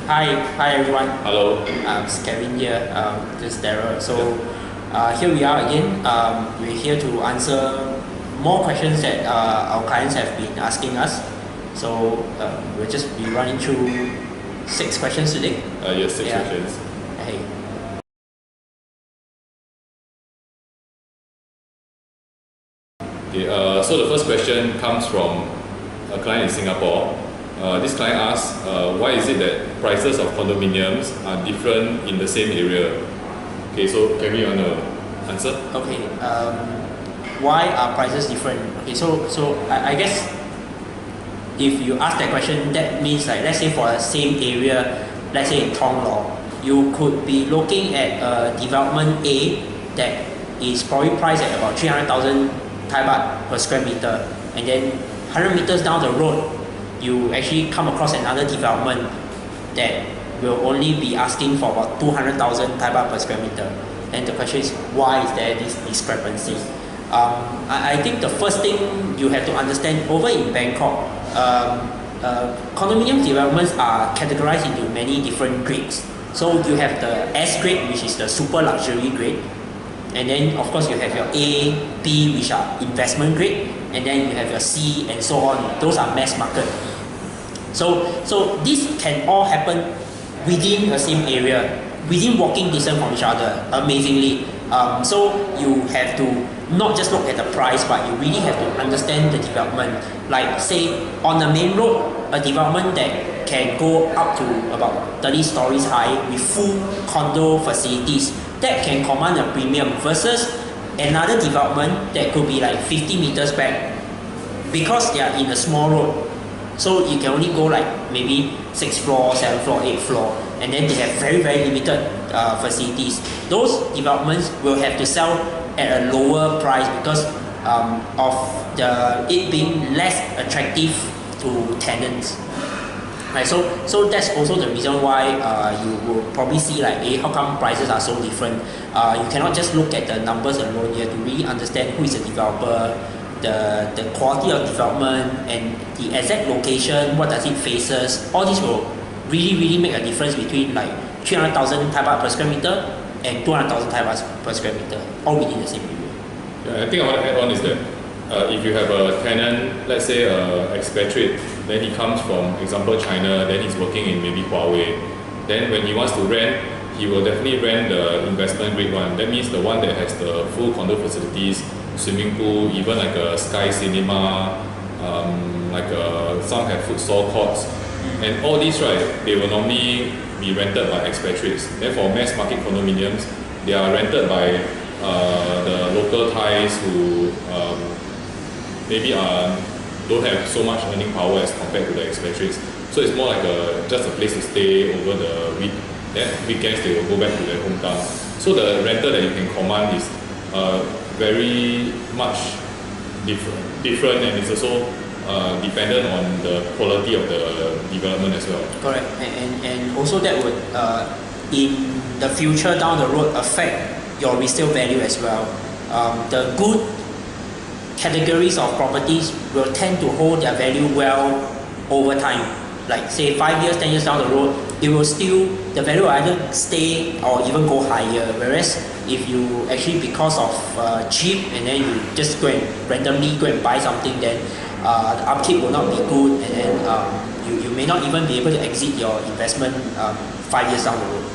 Hi everyone. Hello. It's Kevin here. This is Daryl. So here we are again. We're here to answer more questions that our clients have been asking us. So we'll just be running through 6 questions today. Yes, 6 questions. Hey. Okay, so the first question comes from a client in Singapore. This client asks, why is it that prices of condominiums are different in the same area? Okay, so Kevin, you want to answer? Okay. Why are prices different? Okay, so I guess if you ask that question, that means like, let's say for the same area, let's say in Thong Lo, you could be looking at a development A that is probably priced at about 300,000 Thai baht per square meter, and then 100 meters down the road, you actually come across another development that will only be asking for about 200,000 Thai baht per square meter. And the question is, why is there this discrepancy? I think the first thing you have to understand, over in Bangkok, condominium developments are categorized into many different grades. So you have the S grade, which is the super luxury grade, and then of course you have your A, B, which are investment grade, and then you have your C and so on. Those are mass market. So this can all happen within the same area, within walking distance from each other, amazingly. So you have to not just look at the price, but you really have to understand the development. Like say on the main road, a development that can go up to about 30 stories high with full condo facilities, that can command a premium versus another development that could be like 50 meters back, because they are in a small road. So you can only go like maybe 6th floor, 7th floor, 8th floor, and then they have very limited facilities. Those developments will have to sell at a lower price because of it being less attractive to tenants. Right, so that's also the reason why you will probably see like, how come prices are so different? You cannot just look at the numbers alone. You have to really understand who is the developer, the quality of development, and the exact location, what does it faces. All this will really make a difference between like 300,000 Thai baht per square meter and 200,000 Thai baht per square meter, all within the same area. Yeah, I think I want to add on is that if you have a tenant, let's say expatriate, then he comes from, example, China, then he's working in maybe Huawei, then when he wants to rent, he will definitely rent the investment grade one. That means the one that has the full condo facilities, swimming pool, even like a sky cinema, some have futsal courts, and all these, right, they will normally be rented by expatriates. Then for mass market condominiums, they are rented by the local Thais who maybe don't have so much earning power as compared to the expatriates. So it's more like just a place to stay over the week. Then weekends they will go back to their hometown. So the rental that you can command is very much different, and it's also dependent on the quality of the development as well. Correct, and also that would in the future down the road affect your resale value as well. The good categories of properties will tend to hold their value well over time. Like say 5 years, 10 years down the road, it will still, the value will either stay or even go higher. Whereas if you actually, because of cheap, and then you just go and randomly go and buy something, then the upkeep will not be good, and then you may not even be able to exit your investment 5 years down the road.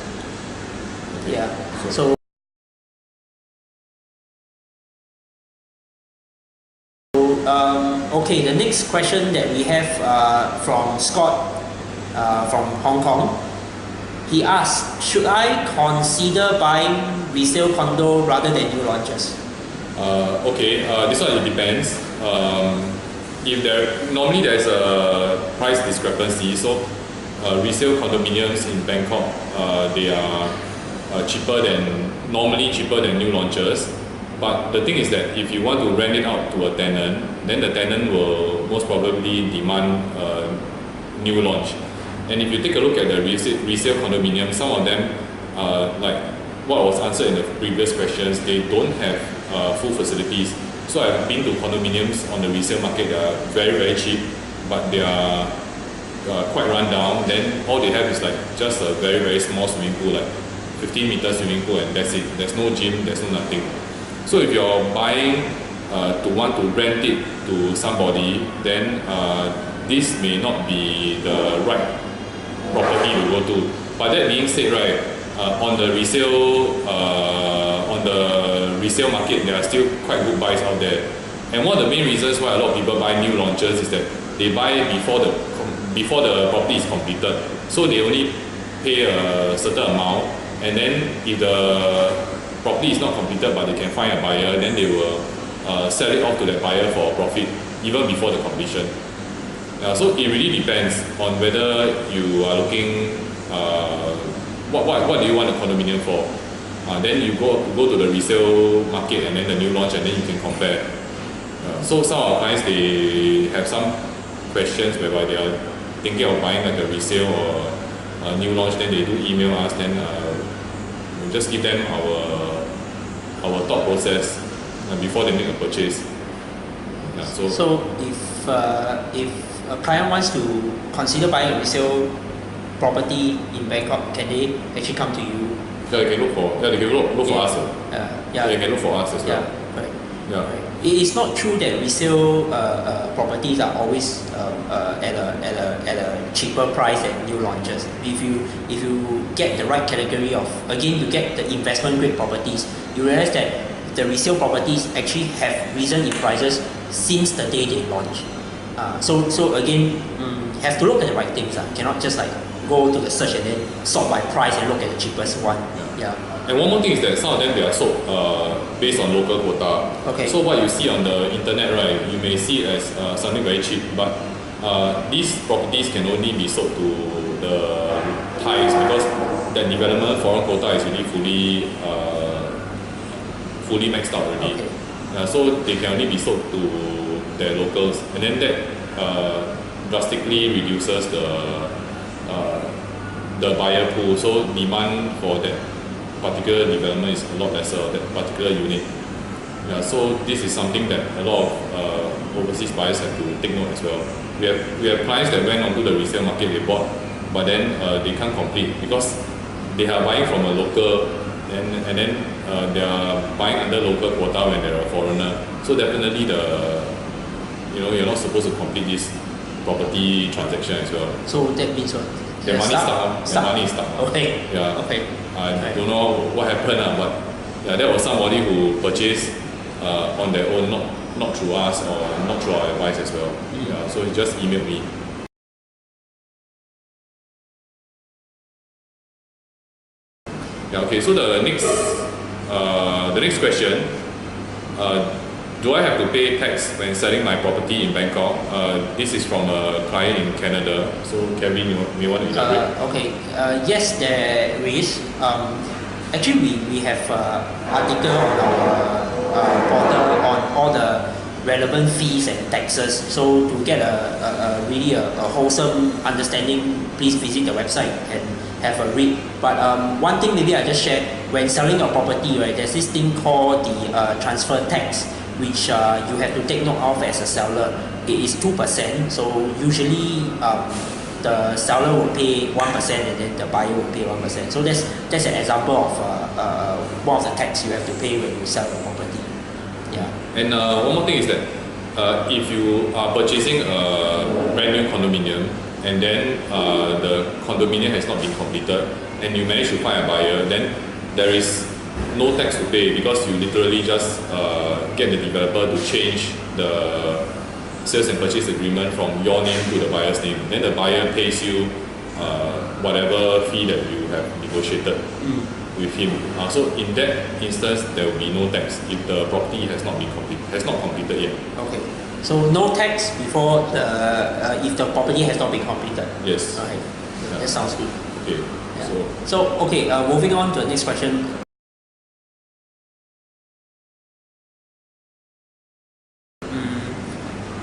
Okay. Yeah. So okay, the next question that we have from Scott from Hong Kong. He asks, should I consider buying resale condo rather than new launches? This one it depends. Normally there's a price discrepancy, so resale condominiums in Bangkok, they are normally cheaper than new launches. But the thing is that if you want to rent it out to a tenant, then the tenant will most probably demand a new launch. And if you take a look at the resale condominiums, some of them, like what was answered in the previous questions, they don't have full facilities. So I've been to condominiums on the resale market that are very cheap, but they are quite run down, then all they have is like just a very small swimming pool, like 15-meter swimming pool, and that's it. There's no gym, there's no nothing. So if you're buying to want to rent it to somebody, then this may not be the right property to go to. But that being said, right, on the resale market, there are still quite good buys out there. And one of the main reasons why a lot of people buy new launches is that they buy before the property is completed. So they only pay a certain amount, and then if the property is not completed but they can find a buyer, then they will sell it off to that buyer for a profit even before the completion. So it really depends on whether you are looking what do you want a condominium for. Then you go to the resale market and then the new launch, and then you can compare. So some of our clients, they have some questions whereby they are thinking of buying like a resale or a new launch, then they do email us, then we'll just give them our thought process before they make a purchase. So if a client wants to consider buying a resale property in Bangkok, can they actually come to you? Yeah, they can look for us. They can look for us as well. Yeah, right. Yeah. Right. It is not true that resale properties are always at a cheaper price than new launches. If you get the right category of, again, you get the investment grade properties, you realize that the resale properties actually have risen in prices since the day they launch. So again, have to look at the right things. Cannot just like go to the search and then sort by price and look at the cheapest one. Yeah. And one more thing is that some of them, they are sold based on local quota. Okay. So what you see on the internet, right, you may see it as something very cheap, but these properties can only be sold to the Thais because that development foreign quota is really fully maxed out already. Okay. So they can only be sold to their locals, and then that drastically reduces the buyer pool. So demand for that particular development is a lot lesser, that particular unit. So this is something that a lot of overseas buyers have to take note as well. We have clients that went onto the resale market, they bought, but then they can't complete because they are buying from a local, and then they are buying under local quota when they're a foreigner. So definitely you're not supposed to complete this property transaction as well. So that means what? Their money is stuck. Okay. Yeah. Okay. I don't know what happened, but yeah, that was somebody who purchased on their own, not through us or not through our advice as well. Yeah, so he just emailed me. Yeah. Okay. So the next question. Do I have to pay tax when selling my property in Bangkok? This is from a client in Canada. So Kevin, you may want to elaborate? Okay. Yes, there is. Actually, we have an article on our portal on all the relevant fees and taxes. So to get a really wholesome understanding, please visit the website and have a read. But one thing maybe I just shared, when selling a property, right, there's this thing called the transfer tax, which you have to take note of as a seller. It is 2%, so usually the seller will pay 1% and then the buyer will pay 1%. So that's an example of one of the tax you have to pay when you sell the property. Yeah. And one more thing is that if you are purchasing a brand new condominium and then the condominium has not been completed and you manage to find a buyer, then there is no tax to pay because you literally just get the developer to change the sales and purchase agreement from your name to the buyer's name. Then the buyer pays you whatever fee that you have negotiated with him. So in that instance, there will be no tax if the property has not completed yet. Okay. So no tax before if the property has not been completed. Yes. Okay. Yeah. That sounds good. Okay. Yeah. So okay, moving on to the next question.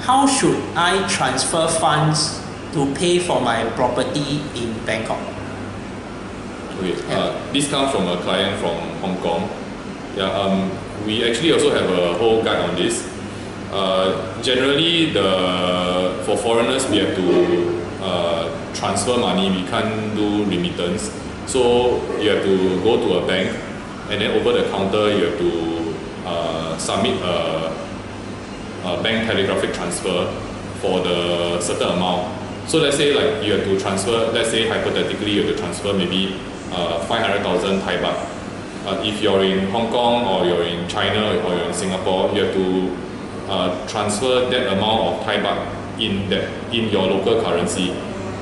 How should I transfer funds to pay for my property in Bangkok? Okay, this comes from a client from Hong Kong. Yeah, we actually also have a whole guide on this. Generally, for foreigners, we have to transfer money, we can't do remittance. So you have to go to a bank, and then over the counter you have to submit a bank telegraphic transfer for the certain amount. So let's say like you have to transfer, let's say hypothetically you have to transfer maybe 500,000 Thai baht. If you're in Hong Kong or you're in China or you're in Singapore, you have to transfer that amount of Thai baht in your local currency.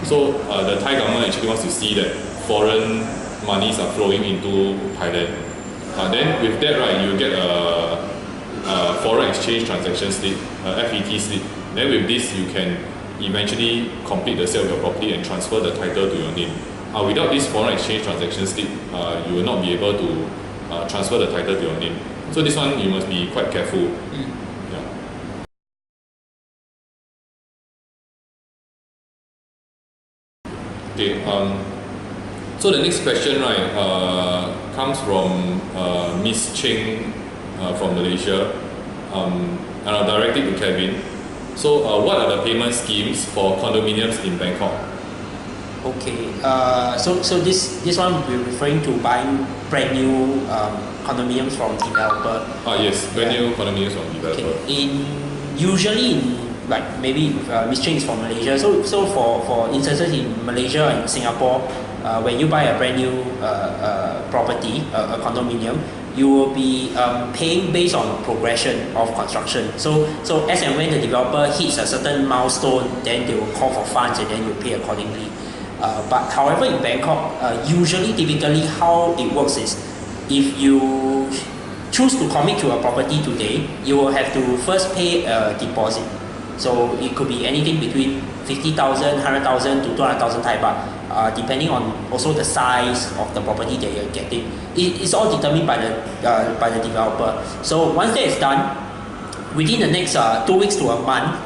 So the Thai government actually wants to see that foreign monies are flowing into Thailand. Then with that, right, you get a foreign exchange transaction slip, FET slip. Then with this, you can eventually complete the sale of your property and transfer the title to your name. Without this foreign exchange transaction slip, you will not be able to transfer the title to your name. So this one you must be quite careful. Yeah. Okay. So the next question, right, comes from Miss Cheng from Malaysia, and I'll direct it to Kevin. So what are the payment schemes for condominiums in Bangkok? Okay, so this one we're referring to buying brand new condominiums from developer. Yes, brand new condominiums from developer. Okay. Usually like maybe Miss Cheng is from Malaysia, so for instances in Malaysia and Singapore, when you buy a brand new property, a condominium, you will be paying based on progression of construction. So as and when the developer hits a certain milestone, then they will call for funds and then you pay accordingly. But however in Bangkok, usually typically how it works is, if you choose to commit to a property today, you will have to first pay a deposit. So it could be anything between 50,000, 100,000 to 200,000 Thai baht, depending on also the size of the property that you're getting. It's all determined by the developer. So once that is done, within the next 2 weeks to a month,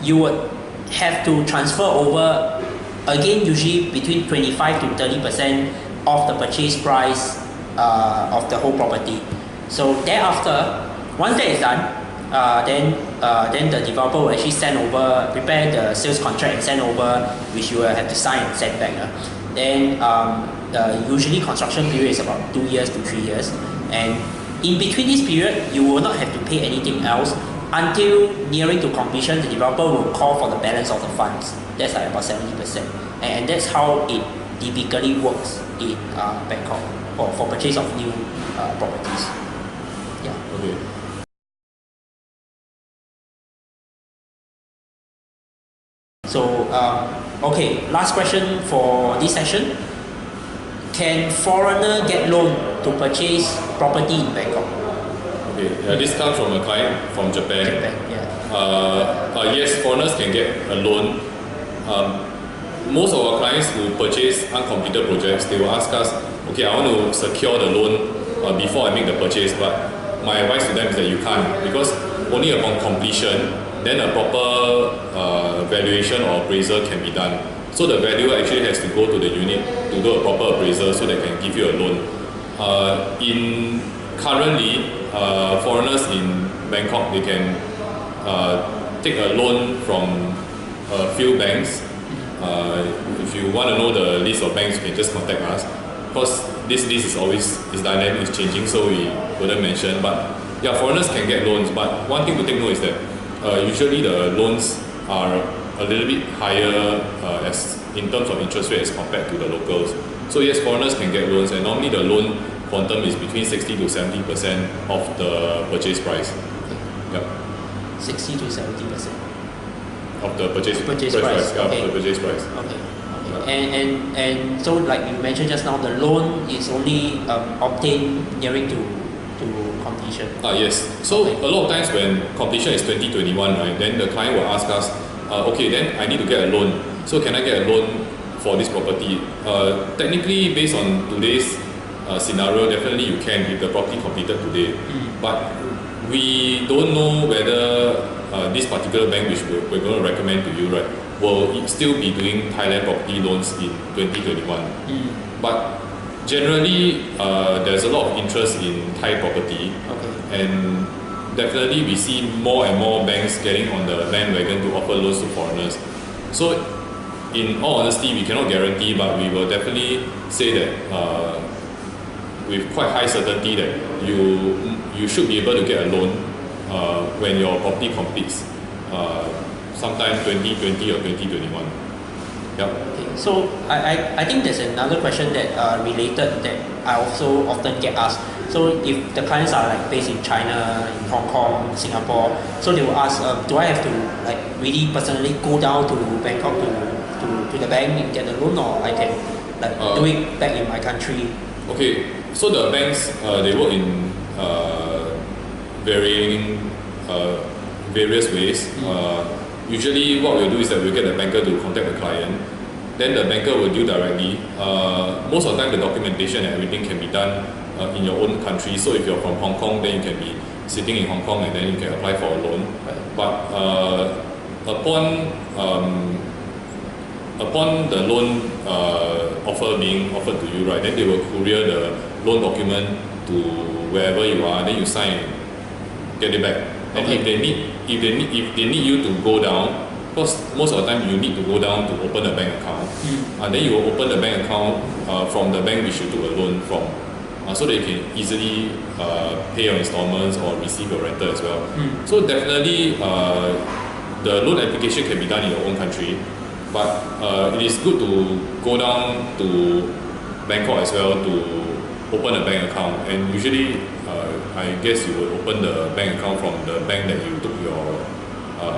you would have to transfer over, again usually between 25 to 30% of the purchase price of the whole property. So thereafter, once that is done, then the developer will actually prepare the sales contract and send over, which you will have to sign and send back. Then usually construction period is about 2 years to 3 years, and in between this period, you will not have to pay anything else until nearing to completion. The developer will call for the balance of the funds. That's like about 70%, and that's how it typically works in Bangkok for purchase of new properties. Yeah. Okay. So, okay, last question for this session. Can foreigner get loan to purchase property in Bangkok? Okay, this comes from a client from Japan. Yeah. Yes, foreigners can get a loan. Most of our clients who purchase uncompleted projects, they will ask us, okay, I want to secure the loan before I make the purchase, but my advice to them is that you can't, because only upon completion, then a proper valuation or appraisal can be done. So the valuer actually has to go to the unit to do a proper appraisal so they can give you a loan. Currently, foreigners in Bangkok, they can take a loan from a few banks. If you want to know the list of banks, you can just contact us. Of course, this list is always dynamic, it's changing, so we wouldn't mention. But yeah, foreigners can get loans. But one thing to take note is that usually the loans are a little bit higher as in terms of interest rate as compared to the locals. So yes, foreigners can get loans, and normally the loan quantum is between 60 to 70% of the purchase price. Okay. Yeah. 60 to 70% of the purchase price. Okay. Yeah, the purchase price. Okay. And so like you mentioned just now, the loan is only obtained nearing to completion. Yes. So a lot of times when completion is 2021, right, then the client will ask us, okay, then I need to get a loan. So can I get a loan for this property? Technically, based on today's scenario, definitely you can if the property completed today. But we don't know whether this particular bank which we're going to recommend to you, right, will still be doing Thailand property loans in 2021. But generally, there's a lot of interest in Thai property, and definitely we see more and more banks getting on the bandwagon to offer loans to foreigners. So in all honesty, we cannot guarantee, but we will definitely say that with quite high certainty that you should be able to get a loan when your property completes sometime 2020 or 2021. Yep. Okay, so I think there's another question that related that I also often get asked. So if the clients are like based in China, in Hong Kong, Singapore, so they will ask, do I have to like really personally go down to Bangkok to the bank and get a loan, or I can like do it back in my country? Okay, so the banks they work in various ways. Usually what we'll do is that we'll get the banker to contact the client, then the banker will deal directly. Most of the time the documentation and everything can be done in your own country. So if you're from Hong Kong, then you can be sitting in Hong Kong and then you can apply for a loan. But upon the loan offer being offered to you, right, then they will courier the loan document to wherever you are, then you sign and get it back. And if they need you to go down, because most of the time you need to go down to open a bank account, and then you will open the bank account from the bank which you took a loan from, so that you can easily pay your installments or receive your rental as well. So definitely the loan application can be done in your own country, but it is good to go down to Bangkok as well to open a bank account. And usually I guess you will open the bank account from the bank that you took your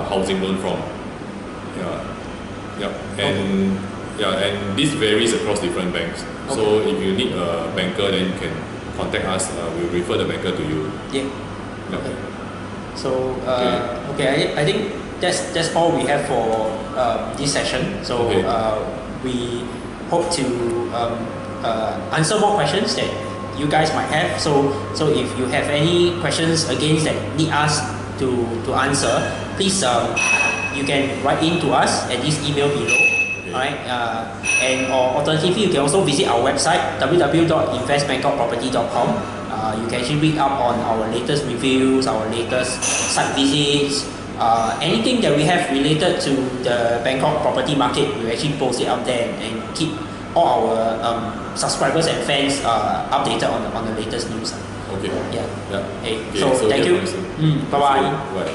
housing loan from. And this varies across different banks. Okay. So if you need a banker, then you can contact us. We'll refer the banker to you. Yeah. Okay. So I think that's all we have for this session. So we hope to answer more questions that you guys might have. So if you have any questions again that need us to answer, please you can write in to us at this email below. Alright, and or alternatively, you can also visit our website www.investbangkokproperty.com. You can actually read up on our latest reviews, our latest site visits, anything that we have related to the Bangkok property market. We actually post it up there and keep all our subscribers and fans updated on the latest news. Okay. Yeah. Okay. So thank you. Bye bye. Bye.